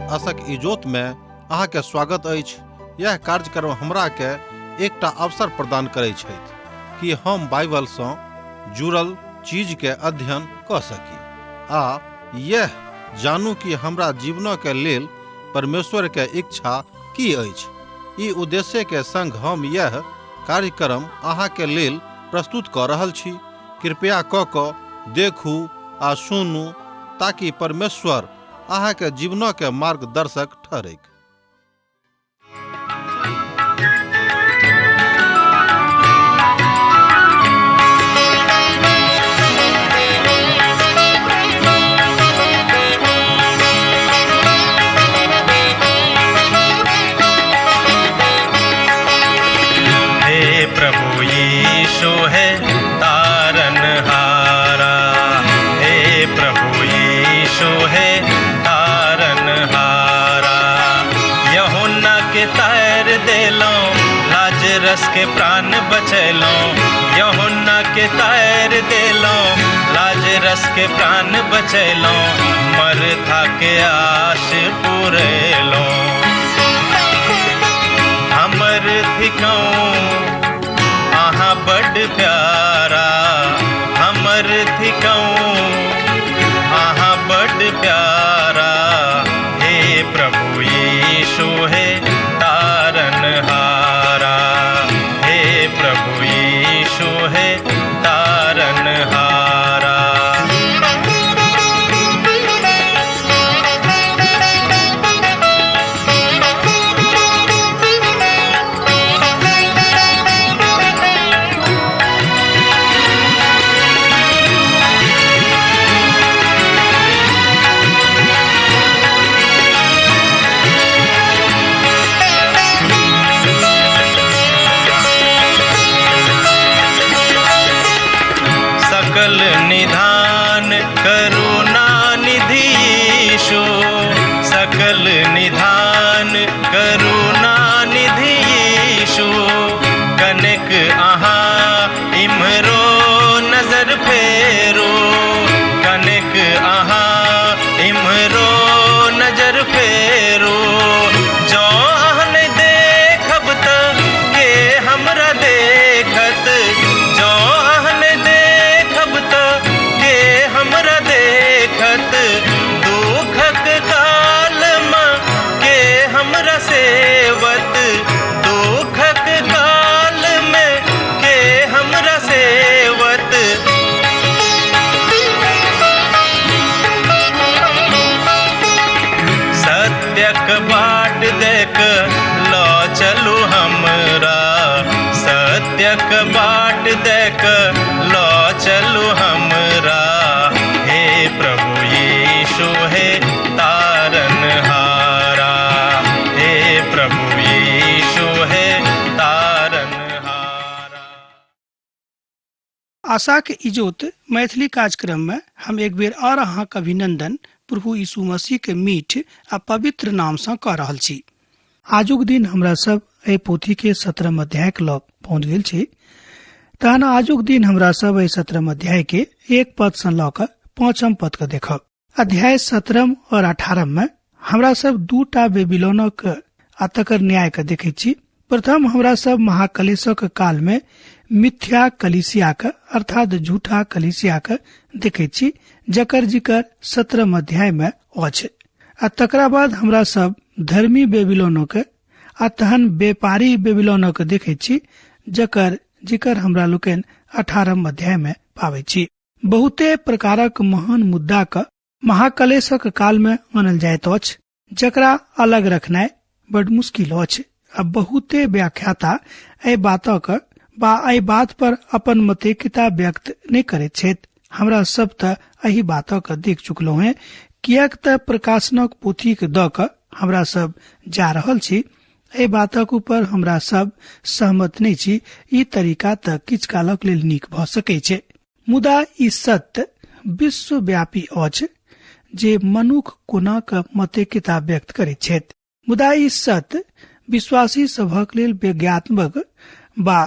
आशक इजोत में अहाँ के स्वागत अछि। यह कार्यक्रम हमरा के एकटा अवसर प्रदान करैत छथि कि हम बाइबल सँ जुड़ल चीज के अध्ययन क सकी आ यह जानू कि हमरा जीवन के लेल परमेश्वर के इच्छा की अछि। ई उद्देश्य के संग हम यह कार्यक्रम अहाँ के लेल प्रस्तुत क रहल छी। कृपया क देखू आ सुनू ताकि परमेश्वर अहाँ के जीवन के मार्गदर्शक ठहरे। हे प्रभु यीशु है तारनहारा, हे प्रभु यीशु है तारनहारा। यूहन्ना के तैर देलो, लाजरस के प्राण बचैलो। यूहन्ना के तैर देलो, लाजरस के प्राण बचैलो। मरथा के आश पुरैलो। हमर थिकौं आहा बड़ प्यारा, हमर थिकौं आहा बड़ प्यारा। हे प्रभु यीशु है तारनहारा, हे प्रभु यीशु है तारनहारा। सकल निधान करुणा निधि यीशु, सकल निधान करुणा निधि यीशु। कनिक अहाँ इम्हरो नजर फेरो, कनिक अहाँ इम्हरो नजर फेरो। जो अहन देखब त के हमरा देखत, जो अहन देखब त के हमरा देखत। दुखक काल में के हमरा सेवत, दुखक काल में के हमरा सेवत। सत्यक बाट देख लो चलू हमरा, सत्यक बाट देख लो चलू हमरा। हे प्रभु यीशु है तारनहारा, हे प्रभु यीशु है तारनहारा। आशा के इजोत मैथिली कार्यक्रम में हम एक बेर और अहाँ के अभिनंदन प्रभु यीशु मसीह के मीठ आ पवित्र नाम से कह रहल छी। आजुक दिन हमरा सब ए पोथी के 17 अध्याय के लग पहुंच गेल छी। तहन आजुक दिन हमरा सब ए 17 अध्याय के 1 पद से ल क 5 पद के देखब। अध्याय 17 और 18 में हमरा सब दूटा बेबीलोनक आ तकर न्याय के देखे छी। प्रथम हमरा सब महाकलेशक काल में मिथ्या कलीसिया के अर्थात झूठा कलीसिया के देखे छी, जकर जिकर 17 अध्याय में अछि। आ तकरा बाद हमरा सब धर्मी बेबीलोनो के आ तहन व्यापारी बेबीलोनो के देखे छी, जकर जिकर हमरा लोकन 18 अध्याय में पावे छी। बहुते प्रकारक महान मुद्दा का महाकलेशक काल में आनल जाइत अछि, जकरा अलग रखनाय बड़ मुश्किल अछि। अब बहुते व्याख्याता ए बातक बा एहि बात पर अपन मतिकिता व्यक्त नहीं करे छथि। हमरा सब त एही बातक देख चुकलो हैं, कियाक त प्रकाशनक पोथी के द क हमरा सब जा रहल छी। ए बातक ऊपर हमरा सब सहमत नहीं छी। ई तरीका त किछ कालक लेल नीक भ सकै छै, मुदा ई सत्य विश्वव्यापी अछि जे मनुख कोना क मतिकिता व्यक्त करे छथि। मुदा ई सत्य विश्वासी सभक लेल व्यंग्यात्मक बा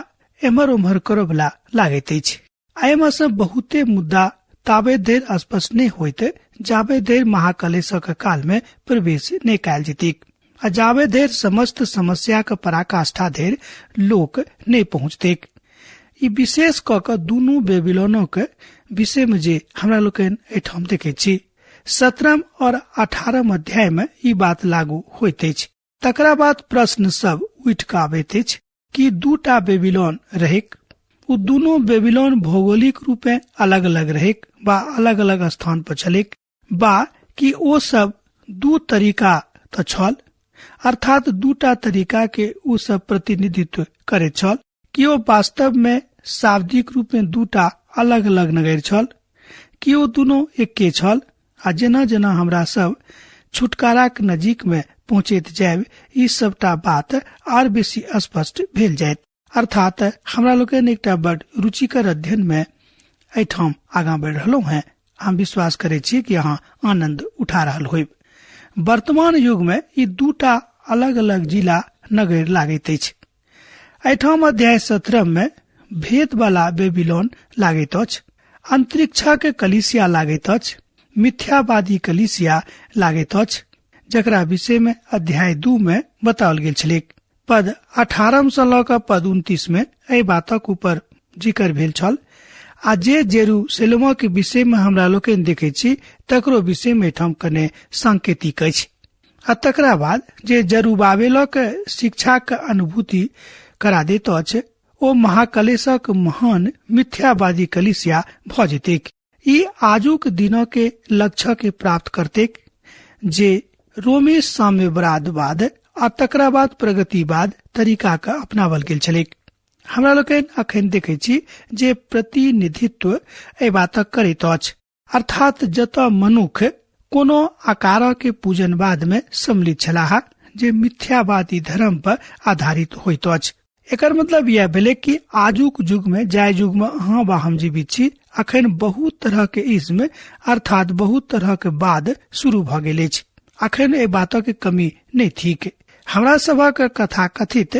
एम्हर उम्हर करबला लागैत अछि। एहिमे से बहुते मुद्दा ताबे देर स्पष्ट नहीं होते जाबे देर महाकलेशक काल में प्रवेश नहीं कैल जीतिक। जाबे देर समस्त समस्या का पराकाष्ठा देर लोक नहीं पहुँचते। ई विशेष क दुनू बेबीलोनों के विषय में जे हमरा लोग एठाम देखे छी 17 और 18 अध्याय में ई बात लागू होते। तकरा बाद प्रश्न सब उठ के आबैत अछि कि दूटा बेबीलोन रहेक। उ दुनू बेबीलोन भौगोलिक रूप में अलग अलग रहेक बा अलग अलग स्थान पर छलेक बा कि ओ सब दू तरीका त छल, अर्थात दूटा तरीका के उ सब प्रतिनिधित्व करे छल कि ओ वास्तव में शाब्दिक रूप में दूटा अलग अलग नगर छल कि ओ दुनू एके छल। आ जेना जेना हमरा सब छुटकारा के नजीक में पहुँचैत जायब ई सबटा बात आर बेसी स्पष्ट भेल जायत। अर्थात हमरा लोग एकटा बड़ रुचिकर अध्ययन में एठाम आगा बढ़ रहलो हैं। हम विश्वास करे छी कि यहाँ आनंद उठा रहल होइब। वर्तमान युग में ई दूटा अलग अलग जिला नगर लागैत अछि। एठाम अध्याय 17 में भेद वाला बेबीलोन लागैत अछि, अंतरिक्षा के कलीसिया लागैत अछि, मिथ्यावादी कलीसिया लागैत अछि, जकरा विषय में अध्याय 2 में बताओल गेल छलेक। पद 18 से लऽ कऽ पद 29 में एहि बातक ऊपर जिक्र भेल छल। आ जे जेरूशलेम के विषय में हमरा लोकनि देखे छी तकरो विषय में ठाम कने सांकेतिक अछि। आ तकरा बाद जे जरुब्बाबेलक शिक्षा के अनुभूति करा दैत अछि ओ महाकलेशक महान मिथ्यावादी कलीसिया भ जेतैक। ई आजुक दिनों के लक्ष्य के प्राप्त करतेक जे रोमी साम्यवादवाद आ तकरा बाद प्रगतिवाद तरीका का अपनावल गेल छलेक। हमरा लोकनि अखन देखे छी जे प्रतिनिधित्व एहि बातक करैत अछि, अर्थात जतऽ मनुख कोनो आकार के पूजनवाद में सम्मिलित छलाह जे मिथ्यावादी धर्म पर आधारित होइत अछि। एकर मतलब यह भेलै कि आजुक युग में जाय युग में अहाँ वा हम जीवित छी अखन बहुत तरह के इज्म अर्थात बहुत तरह के वाद शुरू भ गेल अछि। अखन ए बातक के कमी नहीं थिक। हमरा सभक कथा कथित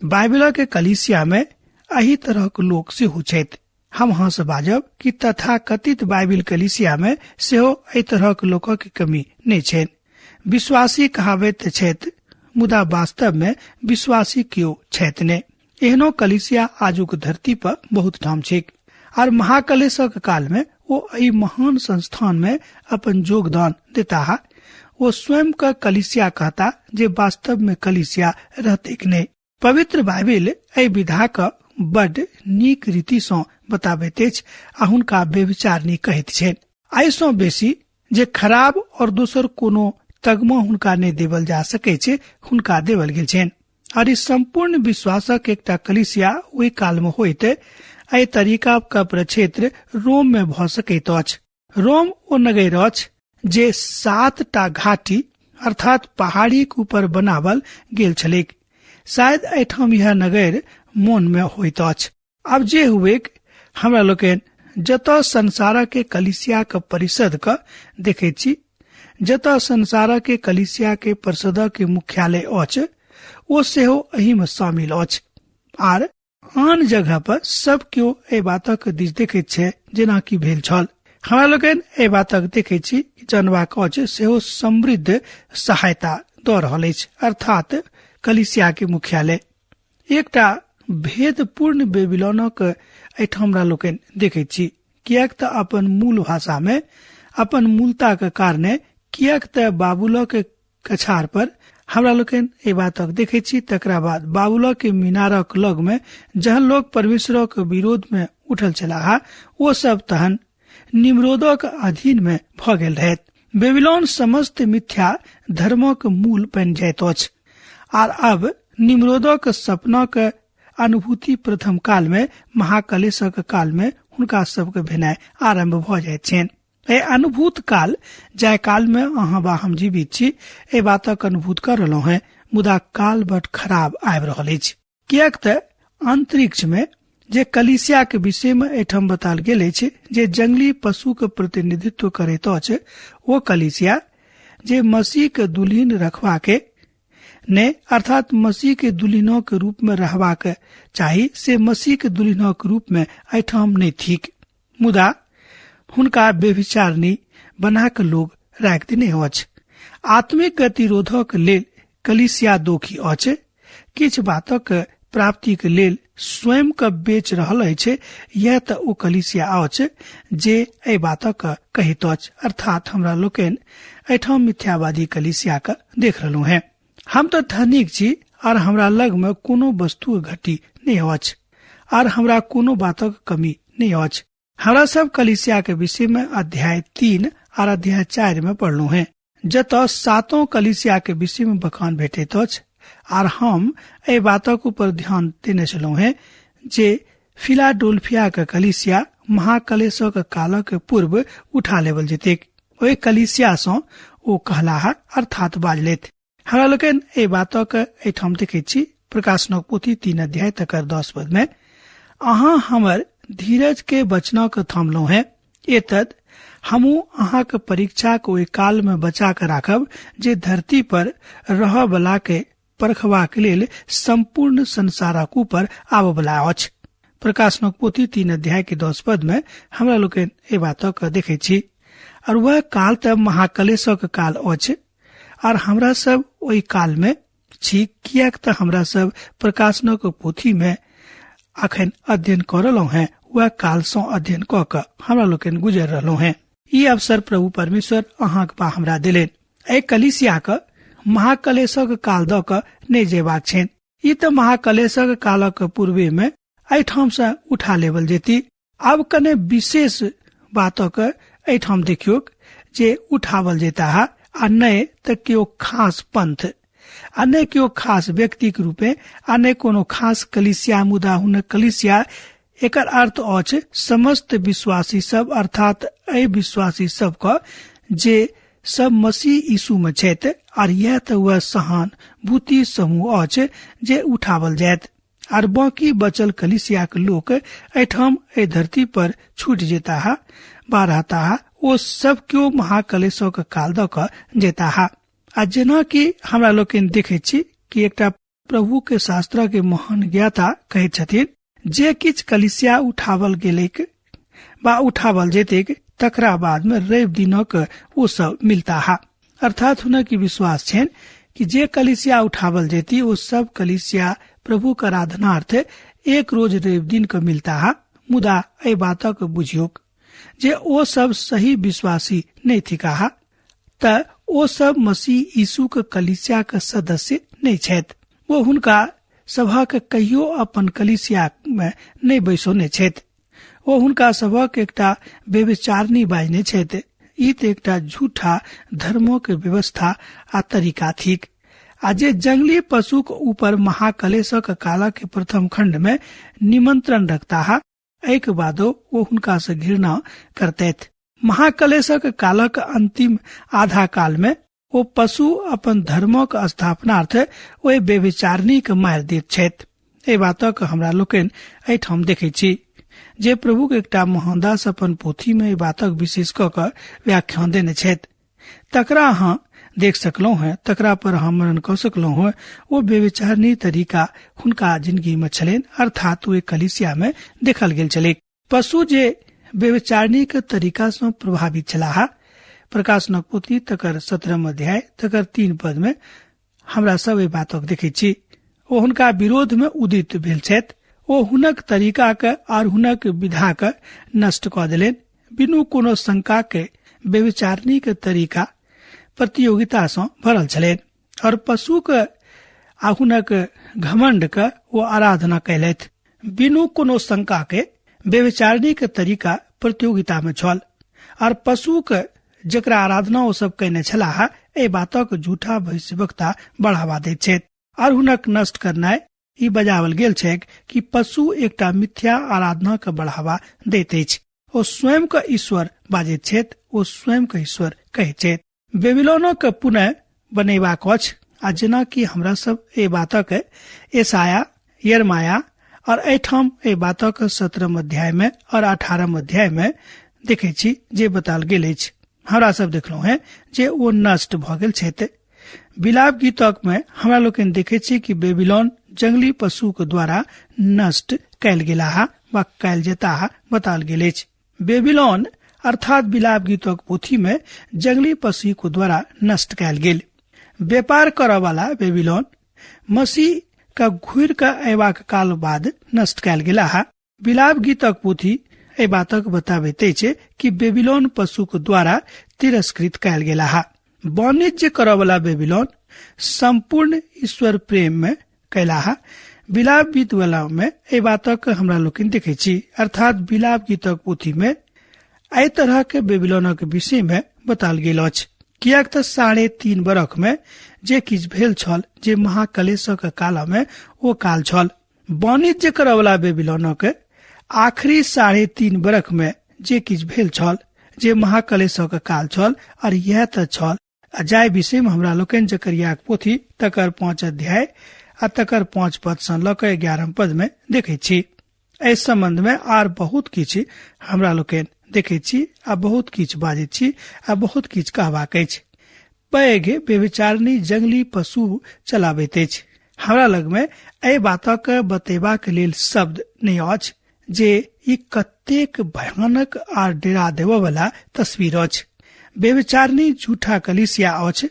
बाइबल के कलीसिया में एही तरह के लोक सेहो छथि। हम अहाँ से बाजब कि तथा कथित बाइबल कलीसिया में सेहो एहि तरह के लोकक के कमी नहीं छनि। विश्वासी कहावैत छथि मुदा वास्तव में विश्वासी केओ छथि ने। एहनो कलीसिया आजुक धरती पर बहुत ठाम छैक और महाकलेशक काल में वो एहि महान संस्थान में अपन योगदान देता। वो स्वयं का कलीसिया कहता जे वास्तव में कलीसिया रहते कि नहीं। पवित्र बाइबल एहि विधा का बड नीक रीति से बताबैत अछि आ हुनका व्यभिचारिणी कहैत छनि। एहि सँ बेसी जे खराब और दोसर कोनो तगमा हुनका नहीं देवल जा सकै छै हुनका देवल गेल छनि। और इस संपूर्ण विश्वासक एकटा कलीसिया ओहि काल में होइत एहि तरीका का प्रक्षेत्र रोम में भ सकैत अछि। रोम ओ नगर अछि जे 7टा घाटी अर्थात पहाड़ी के ऊपर बनावल गेल छलेक। शायद एठाम यह नगर मोन में होइत अछि। अब जे हुए हमरा लोकनि जतऽ संसार के कलीसिया के परिषद का देखे छी, जतऽ संसार के कलीसिया के परिषद के मुख्यालय अछि ओ सेहो एही में शामिल अछि। आर आन जगह पर सब केओ एहि बातक दिस देखैत छै जेना कि भेल छल। हमरा लोकनि एहि बातक देखे छी जनबाक अछि सेहो समृद्ध सहायता दऽ रहल अछि, अर्थात कलीसिया के मुख्यालय। एकटा भेदपूर्ण बेबीलोनक एठाम हमरा लोकनि देखैत छी, कियाक तऽ अपन मूल भाषा में अपन मूलता के कारणे, कियाक तऽ बाबुलक कछार पर हमरा लोकनि एहि बातक देखे छी। तकरा बाद बाबुल के मीनारक लग में जहन लोग परमेश्वरक विरोध में उठल छलाह ओ सब तहन निम्रोदक अधीन में भ गेल रहैत। बेबीलोन समस्त मिथ्या धर्मक मूल बन जाइत अछि। आर अब निम्रोदक सपनाक अनुभूति प्रथम काल में महाकलेशक काल में हुनका सबके भेनाइ आरंभ भ जाइत छनि। ए अनुभूत काल जाय काल में अहाँ वा हम जीवित छी ए बातक अनुभूत कर रहलहुँ हैं, मुदा काल बड खराब आबि रहल अछि। कियाक तऽ अंतरिक्ष में जे कलीसिया के विषय में एठाम बताल गेल अछि जे जंगली पशु के प्रतिनिधित्व करैत अछि, वो कलीसिया जे मसीह के दुल्हिन रखवा के ने अर्थात मसीह के दुल्हिनों के रूप में रहबाक चाही से मसीह के दुल्हिनों के रूप में एठाम नहीं थिक। मुदा हुनका बेविचारनी बना के लोग राख देने अछि। आत्मिक गतिरोधक लेल कलीसिया दोखी अछि। किछ बातक प्राप्ति के लेल स्वयं के बेच रहल अछि। यह त ओ कलीसिया अछि जे एहि बातक कहित अछि, अर्थात हमरा लोकनि एठाम मिथ्यावादी कलीसिया के देख रहलू हैं। हम तो धनिक छी और हमरा लग में कोनो वस्तु घटी नहीं अछि और हमरा कोनो बातक कमी नहीं अछि। हमरा सब कलीसिया के विषय में अध्याय 3 और अध्याय 4 में पढ़लू हैं, जत सातों कलीसिया के विषय में बखान भेटैत अछि। और हम ए बातक ऊपर ध्यान देने चलू हैं जे फिलाडेल्फिया के कलीसिया महाकलेशक कालक पूर्व उठा लेवल जेते। ओहि कलीसिया से ओ कहलाहा अर्थात बाजलेत। हमरा लोकन ए बातक एठाम देखै छी प्रकाशनक पोथी 3 अध्याय तक 10 पद में, अहाँ हमर धीरज के वचनक थामलौ हैं, एतद हमू अहाँ के परीक्षा को ओहि काल में बचा के राखब जे धरती पर रह बला के परखवा के लेल संपूर्ण संसारक ऊपर आब बला अछि। प्रकाशनक पोथी 3 अध्याय के 10 पद में हमरा लोकन ए बातक देखै छी। और वह काल तब महाकलेशक काल अछि और हमरा सब ओहि काल में छी, कियाक त हमरा सब प्रकाशनक पोथी में अखन अध्ययन कर रहलौ हैं। वह काल से अध्ययन क के हमरा लोकन गुजर रहलौ हैं। ई अवसर प्रभु परमेश्वर अहाँ के हमरा देलेन। ए कलीसिया के महाकलेशक काल द के नहीं जेबाक छेन। ई त महाकलेशक कालक पूर्वे में एठाम से उठा लेवल जेती। अब कने विशेष बातक एठाम देखियो जे उठावल जेता है, आ नहीं त क्यों खास पंथ आ नहीं क्यों खास व्यक्ति के रूपे आ नहीं कोनो खास कलीसिया, मुदा हुन कलीसिया एकर अर्थ अछि समस्त विश्वासी सब, अर्थात ए विश्वासी सब का जे सब मसीह यीशु में छथि। और यह तो वह सहानुभूति समूह अछि जे उठावल जायत और बाकी बचल कलीसिया के लोग एठाम ए धरती पर छूट जेता है, बारहता है। वो सब क्यों महाकलेशक काल द क जेता है। आ जेना कि हमरा लोकन देखे छी कि एकटा प्रभु के शास्त्र के महान ज्ञाता कहे छथिन, जे किछ कलीसिया उठावल गेलेक बा उठावल जेतेक तकरा बाद में रवि दिनक वो सब मिलता है। अर्थात हुन की विश्वास छेन कि जे कलीसिया उठावल जेती वो सब कलीसिया प्रभु का आराधनार्थ एक रोज रवि दिन को मिलता है। मुदा ए बातक बुझियोक जे ओ सब सही विश्वासी नहीं थिका है, त ओ सब मसीह यीशु के कलीसिया के सदस्य नहीं छथि। वो हुनका सभक कहियो अपन कलीसिया में नहीं बैसोने छथि। वो हुनका सभक एकटा व्यभिचारिणी बाजने छथि। ई त एकटा झूठा धर्मों के व्यवस्था आ तरीका थिक। आ जे जंगली पशु के ऊपर महाकलेशक काला के प्रथम खंड में निमंत्रण रखता है, एक बादो वो हुनका से घृणा करते। महाकलेशक कालक अंतिम आधा काल में वो पशु अपन धर्मक स्थापनार्थ ओहि व्यभिचारिणी के मार दैत छथि। ए बातक हमरा लोकन एठाम देखै छी जे प्रभु के एकटा महानदास अपन पोथी में ए बातक विशेष क के व्याख्यान देने छथि। तकरा अहाँ देख सकलौ हैं, तकरा पर हम मनन क सकलौ हैं। वो व्यभिचारिणी तरीका हुनका जिंदगी में छलेन, अर्थात वे कलीसिया में देखल गेल छले। पशु जे व्यभिचारिणी के तरीका से प्रभावित छलाह। प्रकाशनक पोथी तकर 17 अध्याय तकर 3 पद में हमरा सब ए बातक देखै छी। ओ हुनका विरोध में उदित भेल छथि। ओ हुनक तरीका के और हुनक विधा के नष्ट क देलेन। बिनु कोनो शंका के व्यभिचारिणी के तरीका प्रतियोगिता से भरल छलेन और पशु के आ हुनक घमंड के वो आराधना कैलथि। बिनु कोनो शंका के व्यभिचारिणी के तरीका प्रतियोगिता में छल और पशु के जकरा आराधना वो सब कहने छलाह, ए बातक झूठा भविष्यवक्ता बढ़ावा दैत छथि। और हुनक नष्ट करनाय ई बजावल गेल छैक कि पशु एकटा मिथ्या आराधना के बढ़ावा दैत अछि। ओ स्वयं के ईश्वर बाजैत छथि, ओ स्वयं के ईश्वर कहैत छथि। बेबीलोन के पुनः बनेबाक अछि। आ जेना कि हमरा सब ए बातक एसाया, यिर्मयाह और एठाम ए बातक 17 अध्याय में और 18 अध्याय में देखे छी जे बताल गेल अछि। हमरा सब देखलो हैं जे वो नष्ट भ गेल छथि। विलाप गीतक में हमरा लोकन देखे छी कि बेबीलोन जंगली पशु के द्वारा नष्ट कैल गेला वा कैल जेता बताल गेल अछि। बेबीलोन अर्थात विलाप गीतक पोथी में जंगली पशु को द्वारा नष्ट कैल गेल। व्यापार करय वाला बेबीलोन मसीह का घुर का अयबाक काल बाद नष्ट कैल गेला है। विलाप गीतक पोथी ए बातक बताबैत अछि कि बेबीलोन पशु के द्वारा तिरस्कृत कैल गेला है। वाणिज्य करय वाला बेबीलोन संपूर्ण ईश्वर प्रेम में कैला है। विलाप गीत वाला में ए बातक हमरा लोकनि देखे छी, अर्थात विलाप गीतक पोथी में एहि तरह के बेबीलोनक विषय में बताल गेल अछि। कियाक त 3.5 बरख में जे किछ भेल छल, जे महाकलेशक काल में ओ काल छल। वाणिज्य करय वाला बेबीलोनक आखिरी 3.5 बरख में जे किछ भेल छल, जे महाकलेशक काल छल, और यह त छल जाय विषय में हमरा लोकनि जकरियाक पोथी तकर 5 अध्याय आ तकर 5 पद सँ ल क 11 पद में देखे छी। एहि संबंध में आर बहुत किछ हमरा लोकनि देखे छी आ बहुत किछ बाजै छी आ बहुत किछ कहबाक अछि। पैघ व्यभिचारिणी जंगली पशु चलाबैत अछि। हमरा लग में एहि बातक बतेबाक लेल शब्द नहीं अछि जे ई कतेक भयानक आ डरा देबय वाला तस्वीर अछि। व्यभिचारिणी झूठा कलीसिया अछि,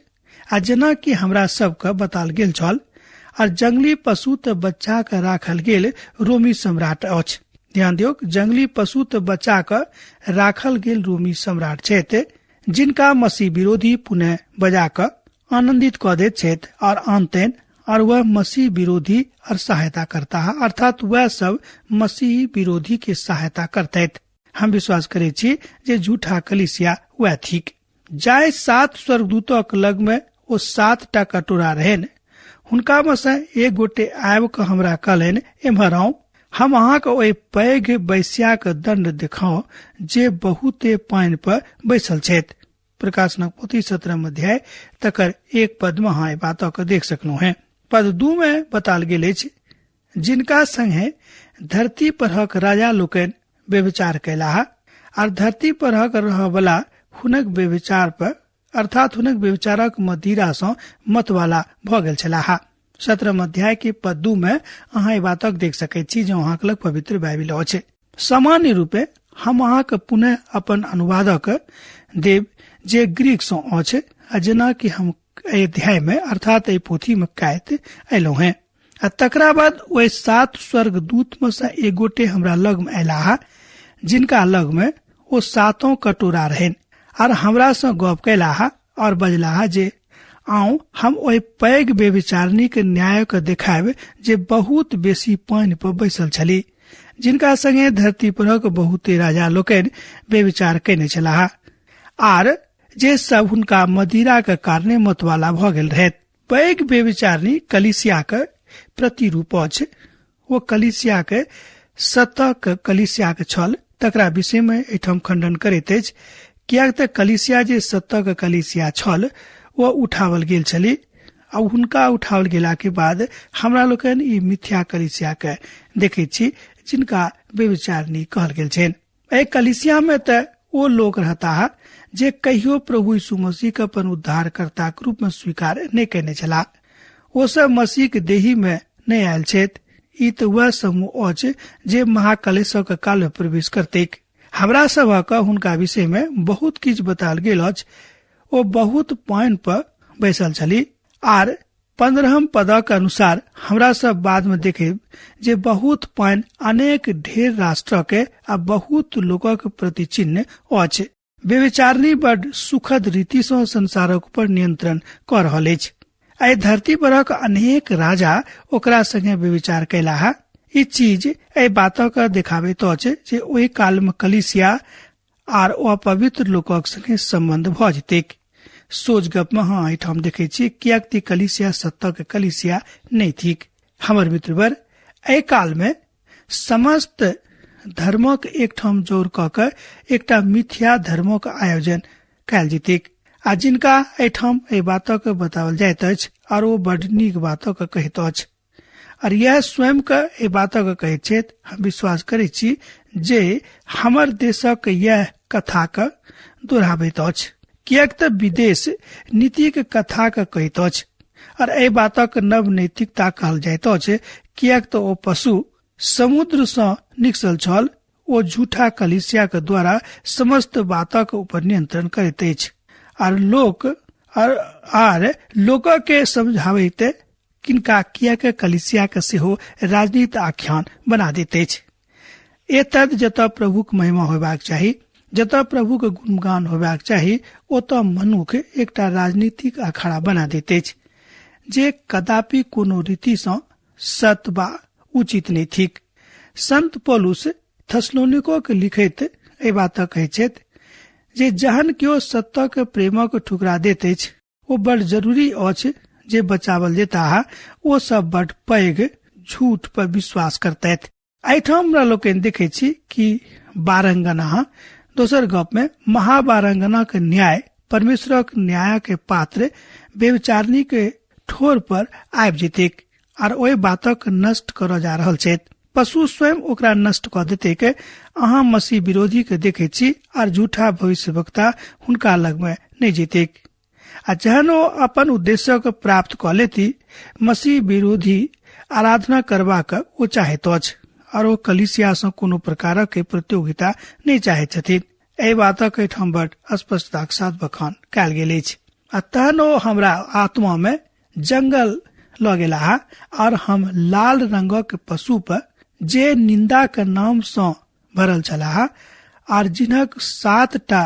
आ जेना कि हमरा सबके बताल गेल छल, और जंगली पशु त बच्चा के राखल गेल रोमी सम्राट अछि। ध्यान दियौ, जंगली पशु त बच्चा के राखल गेल रोमी सम्राट छथि, जिनका मसीह विरोधी पुनः बजा क आनंदित क दैत छथि और आनतैन, और वह मसीह विरोधी और सहायता करता है, अर्थात वह सब मसीह विरोधी के सहायता करते। हम विश्वास करे छी जे झूठा कलीसिया वह थिक। जाय 7 स्वर्गदूतक लग में ओ 7 टा कटोरा रहन। हुनका में से एक गोटे आबि क हमरा कहलनि, एम्हर आउ, हम अहाँके ओहि पैघ बैस्या के दंड देखाओ जे बहुते पानि पर बैसल छथि। प्रकाशनक पोथी 17 अध्याय तकर 1 पद में अहाँ बातों को देख सकलू है। पद 2 में बताल गेल अछि, जिनका संगे धरती परहक राजा लोकनि व्यभिचार कैला, और धरती परहक रह वाला हुनक व्यभिचार पर, अर्थात हुनक व्यभिचारक मदिरा सँ मतवाला भ गेल छलाह। 17 अध्याय के पद 2 में अहाँ बातक देख सकै छी जो अहाँक लग पवित्र बाइबिल अछि। सामान्य रूपे हम अहाँके पुनः अपन अनुवादक देव जे ग्रीक सँ अछि, जेना कि हम एहि अध्याय में अर्थात एहि पोथी में कहैत अयलहुँ हैं। आ तकरा बाद ओहि 7 स्वर्गदूत में से एक गोटे हमरा लग में अयलाह, जिनका लग में ओ 7 कटोरा रहन, और हमरा सँ गप कैलाह और बजलाह जे आउ हम ओहि पैघ व्यभिचारिणी के न्याय के देखाब जे बहुत बेसी पानि पर बैसल छली, जिनका संगे धरती परक बहुते राजा लोकनि व्यभिचार कैने छलाह, आर जे सब हुनका मदिरा के कारणे मतवाला भ गेल रहैत। पैघ व्यभिचारिणी कलीसिया के प्रतिरूप अछि। वो कलीसिया के सतक कलीसिया के छल, तकरा विषय में एठाम खंडन करैत अछि, कियाक त कलीसिया जे सतक कलीसिया छल वो उठावल गेल छली, आ हुनका उठावल गेला के बाद हमरा लोकनि ई मिथ्या कलीसिया के देखे छी, जिनका व्यभिचारिणी कहल गेल छनि। एहि कलीसिया में त वो लोग रहता है जे कहियो प्रभु यीशु मसीह के अपन उद्धारकर्ता के रूप में स्वीकार नहीं करने छला। वो सब मसीह के देही में नहीं आयल छथि। ई त वह समूह अछि जे महाकलेशक काल में प्रवेश करते। हमरा सबक हुनका विषय में बहुत किछ बताल गेल अछि। ओ बहुत पानि पर बैसल छली, आर 15 पदक अनुसार हमरा सब बाद में देखे जे बहुत पानि अनेक ढेर राष्ट्र के आ बहुत लोकक प्रति चिन्ह अछि। व्यभिचारिणी बड़ सुखद रीति सँ संसारक ऊपर नियंत्रण कर रहल अछि। एहि धरती परक अनेक राजा ओकरा संगे व्यभिचार कैलाह। ई चीज एहि बातक देखाबैत अछि जे ओहि काल में कलीसिया आर अपवित्र लोकक संगे संबंध भ जेतैक। सोच गप में हाँ एठाम देखे छी, कियाक ती कलीसिया सत्तक कलीसिया नहीं थिक। हमर मित्रवर, एहि काल में समस्त धर्मक एक ठाम जोड़ क एकटा मिथ्या धर्मक आयोजन कैल जेतैक, आ जिनका एठाम एहि बातक बतावल जाइत अछि, और वो बड़ नीक बातक कहैत अछि, और यह स्वयं के एहि बातक कहैत छथि। हम विश्वास करै छी जे हमर देशक यह कथा के दोहराबैत अछि, कियाक त विदेश नीति के कथा के कहैत अछि, और एहि बातक नव नैतिकता कहल जाइत अछि, कियाक त ओ पशु समुद्र सँ निकसल छल, ओ झूठा कलीसिया के द्वारा समस्त बातक ऊपर नियंत्रण करैत अछि आर लोक के समझाबैत किनका किया के कलीसिया के सेहो राजनीति आख्यान बना दैत अछि। एतद जतऽ प्रभुक महिमा होयबाक चाही, जतऽ प्रभुक गुणगान होयबाक चाही, ओतऽ मनुख एकटा राजनीतिक अखाड़ा बना दैत अछि जे कदापि कोनो रीति सँ सत वा उचित नहि थिक। संत पौलुस थेसलोनिको के लिखैत एहि बात कहैत छथि जे जहन केओ सत्यक प्रेमक ठुकरा दैत अछि ओ बड़ जरूरी अछि जे बचावल जेताह ओ सब बड़ पैघ झूठ पर विश्वास करतैथ। एहिठाम हमरा लोकनि देखै छी कि बारंगना, दोसर गप में महाबारंगना के न्याय परमेश्वरक न्याय के पात्र व्यभिचारिणी के ठोर पर आबि जेतैक आर ओहि बातक नष्ट करऽ जा रहल छथि। पशु स्वयं ओकरा नष्ट कऽ देते के अहाँ मसीह विरोधी के देखे छी आर झूठा भविष्यवक्ता हुनका लग में नहीं जेतेक। आ जहन ओ अपन उद्देश्यक प्राप्त कऽ लेती, मसीह विरोधी आराधना करबाक ओ चाहैत अछि और ओ कलीसिया सँ कोनो प्रकारक प्रतियोगिता नहीं चाहैत छथिन। एहि बातक एहिठाम बड़ स्पष्टताक साथ बखान कयल गेल अछि। आ तहन ओ हमरा आत्मा में जंगल लऽ गेलाह और हम लाल रंगक पशु पर जे निंदा के नाम सँ भरल छलाह आर जिनक 7 टा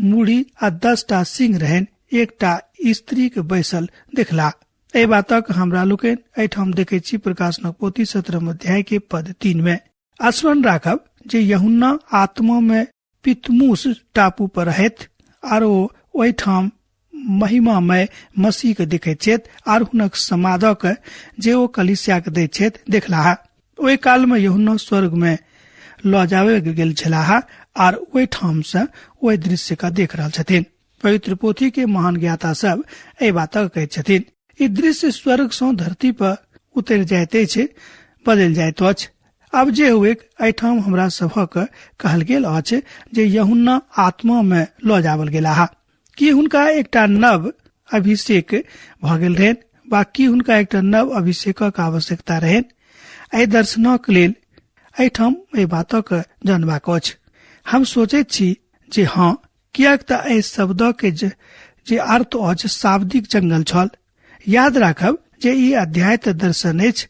मूड़ी आ 10 टा सिंह रहन, एकटा स्त्री के बैसल देखला। एहि बातक हमरा लोकनि एहिठाम देखै छी प्रकाशनक पोथी 17 अध्याय के पद 3 में। स्मरण राखब जे यूहन्ना आत्मा में पितमुस टापू पर रहैत आर ओ ओहिठाम महिमामय मसीह के देखैत छथि आर हुनक समादक जे ओ कलीसिया के दैत छथि देखलाह। ओहि काल में यूहन्ना स्वर्ग में लऽ जावे गेल छलाह आर ओहि ठाम से ओहि दृश्य का देख रहल छथिन। पवित्र पोथी के महान ज्ञाता सब एहि बातक कहैत छथिन। ई दृश्य स्वर्ग सँ धरती पर उतरि जाइत अछि, बदलि जाइत अछि। अब जे हुए एहिठाम हमरा सभक कहल गेल अछि जे यूहन्ना आत्मा में लऽ जावल गेलाह। की हुनका एकटा नव अभिषेक भऽ गेल रहनि वा की हुनका एकटा नव अभिषेकक आवश्यकता रहनि? एहि दर्शनक लेल एहिठाम एहि बातक जानबाक अछि। हम सोचैत छी जे हाँ, कियाक तऽ एहि शब्दक जे अर्थ अछि शाब्दिक जंगल छल। याद राखब जे ई अध्याय दर्शन अछि,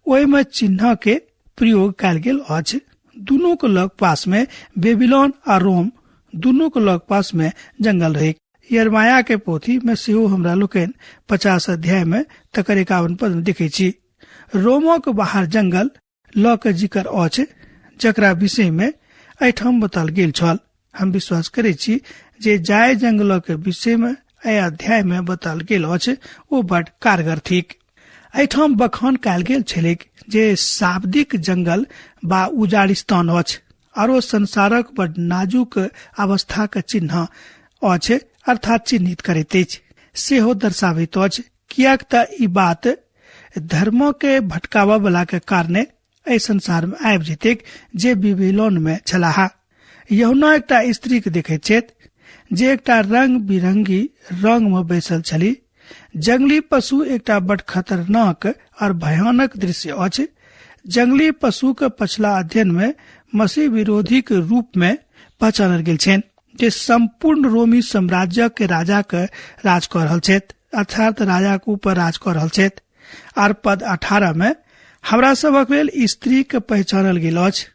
ओहिमे चिन्ह के प्रयोग कयल गेल अछि। दुनू के लग पास में बेबीलोन आ रोम दुनू के लग पास में जंगल रहे। यिर्मयाह के पोथी में सेहो हमरा लोकनि 50 अध्याय में तकर 51 पद में देखे छी। रोमक बाहर जंगल लऽ के जिक्र अछि जकरा विषय में एहिठाम बताल गेल छल। हम विश्वास करे छी जे जाय जंगलक विषय में एहि अध्याय में बताल गेल अछि ओ बड़ कारगर थिक। एहिठाम बखान कयल गेल छलै जे शाब्दिक जंगल बा उजाड़िस्तान अछि और ओ संसारक बड़ नाजुक अवस्था के चिन्ह अछि, अर्थात चिन्हित करैत अछि, सेहो दर्शाबैत अछि। कियाक तऽ ई बात धर्म के भटकावा वाला के कारणे एहि संसार में आबि जेतैक जे बेबीलोन में छलाह। यूहन्ना एकटा स्त्री के देखैत छथि जे एकटा रंग बिरंगी रंग में बैसल छली। जंगली पशु एकटा बड़ खतरनाक और भयानक दृश्य अछि। जंगली पशु के पछिला अध्ययन में मसीह विरोधी के रूप में पहचानल गेल छनि जे संपूर्ण रोमी साम्राज्य के राजा के राज कऽ रहल छथि, अर्थात राजा के ऊपर राज कऽ रहल छथि। आर पद 18 में हमरा सबक लेल स्त्री के पहचानल गेल अछि।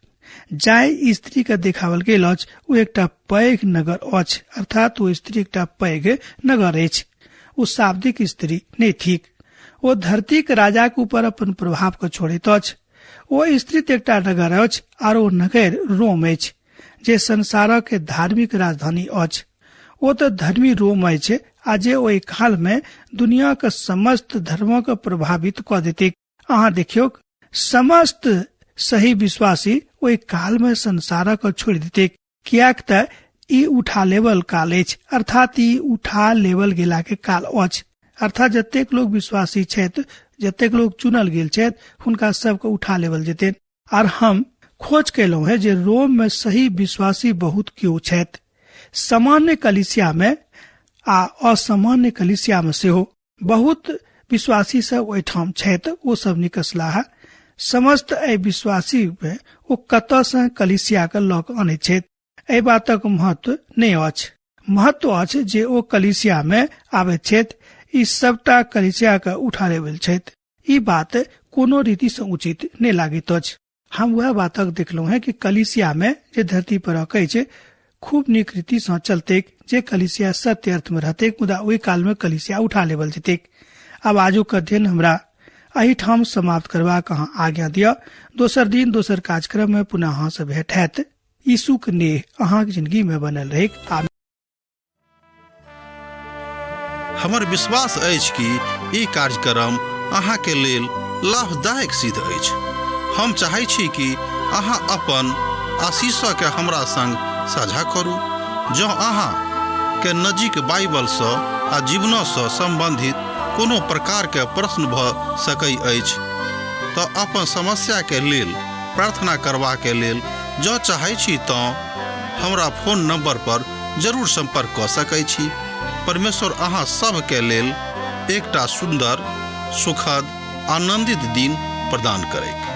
जाय स्त्री के देखावल गेल अछि ओ एकटा पैघ नगर अछि, अर्थात ओ स्त्री एकटा पैघ नगर अछि। ओ शाब्दिक स्त्री नहीं थिक। ओ धरती के राजा के ऊपर अपन प्रभाव के छोड़ैत अछि। ओ स्त्री एकटा नगर अछि आर ओ नगर रोम अछि जे संसारक के धार्मिक राजधानी अछि। ओ तो धर्मी रोम अछि आ जे ओहि काल में दुनिया के समस्त धर्म के प्रभावित कऽ देते। अहाँ देखियौ, समस्त सही विश्वासी ओहि काल में संसारक छोड़ देते, कियाक तऽ ई उठा लेवल काल अछि, अर्थात ई उठा लेवल गेला के काल अछि। अर्थात जतेक लोग विश्वासी छथि, जतेक लोग चुनल गेल छथि, हुनका सबके उठा लेवल जेतै। और हम खोज केलहुं है जे रोम में सही विश्वासी बहुत क्यों छथि। सामान्य कलीसिया में आ असामान्य कलीसिया में सेहो बहुत विश्वासी सब ओहिठाम छथि। ओ सब निकसलाह। समस्त एहि विश्वासी में ओ कतऽ से कलीसिया के लऽ कऽ आनै छथि। एहि बातक महत्व नहि अछि। महत्व अछि जे ओ कलीसिया में आबैत छथि, ई सबटा कलीसिया के उठा लेवल छथि। ई बात कोनो रीति से उचित नहीं लागैत अछि। हम वह बातक देखलहुं है कि कलीसिया में जे धरती पर रखै छै खूब नीक रीति से चलते, जे कलीसिया सत्य अर्थ में रहते, मुदा ओहि काल में कलीसिया उठा लेवल जेते। अब आजुक अध्ययन हमरा एही ठाम समाप्त करबाक अहाँ आज्ञा दिया। दोसर दिन दोसर कार्यक्रम में पुनः अहाँ से भेट हैत। यीशु के नेह अहाँ के जिंदगी में बनल रहे। आमीन। हमर विश्वास अछि कि ई कार्यक्रम अहाँ के लेल लाभदायक सिद्ध अछि। हम चाहै छी कि अहाँ अपन आशीषक के हमरा संग साझा करू। जँ अहाँ के नजीक बाइबल से आ जीवन से संबंधित कोनो प्रकार के प्रश्न भऽ सकै अछि तऽ अपन समस्या के लेल प्रार्थना करबा के लेल जँ चाहै छी तऽ हमरा फोन नंबर पर जरूर संपर्क कऽ सकै छी। परमेश्वर अहाँ सब के लेल एकटा सुंदर, सुखद, आनंदित दिन प्रदान करैक।